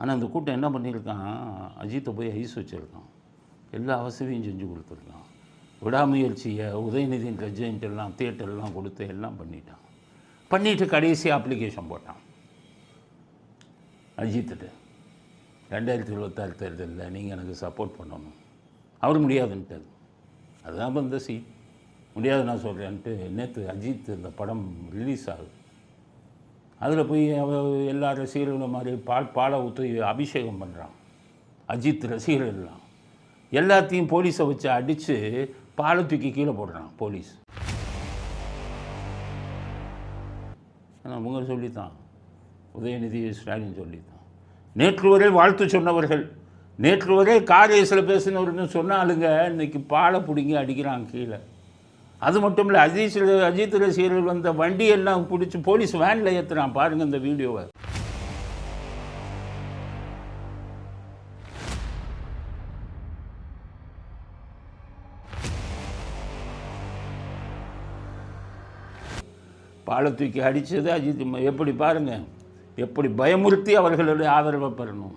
ஆனால் அந்த கூட்டம் என்ன பண்ணியிருக்கான், அஜித்தை போய் ஐஸ் வச்சுருக்கான், எல்லா வசதியும் செஞ்சு கொடுத்துருக்கான், விடாமுயற்சியை உதயநிதியின் ரஜினிட்டு எல்லாம் தியேட்டர்லாம் கொடுத்து எல்லாம் பண்ணிவிட்டு கடைசி அப்ளிகேஷன் போட்டான் அஜித்துட்டு 2026 தேர்தலில் நீங்கள் எனக்கு சப்போர்ட் பண்ணணும். அவர் முடியாதுன்ட்டார். அதுதான் இந்த சீன் முடியாது நான் சொல்கிறேன்ட்டு நேற்று அஜித் இந்த படம் ரிலீஸ் ஆகுது. அதில் போய் எல்லா ரசிகர்களும் மாதிரி பாலை ஊற்றி அபிஷேகம் பண்ணுறான். அஜித் ரசிகர்கள்லாம் எல்லாத்தையும் போலீஸை வச்சு அடித்து பாலை தூக்கி கீழே போடுறான் போலீஸ். அவங்க சொல்லித்தான், உதயநிதி ஸ்டாலின் சொல்லித்தான். நேற்று வரை வாழ்த்து சொன்னவர்கள், நேற்று வரை காரேஸில் பேசினவர்கள் சொன்ன ஆளுங்க இன்றைக்கி பாலை பிடிங்கி அடிக்கிறாங்க கீழே. அது மட்டும் இல்லை, அஜித் ரசிகர்கள் வந்த வண்டியெல்லாம் பிடிச்சி போலீஸ் வேனில் ஏற்றுறான். பாருங்கள் இந்த வீடியோவை. பாலை தூக்கி அடித்தது அஜித். எப்படி பாருங்கள், எப்படி பயமுறுத்தி அவர்களுடைய ஆதரவை பெறணும்.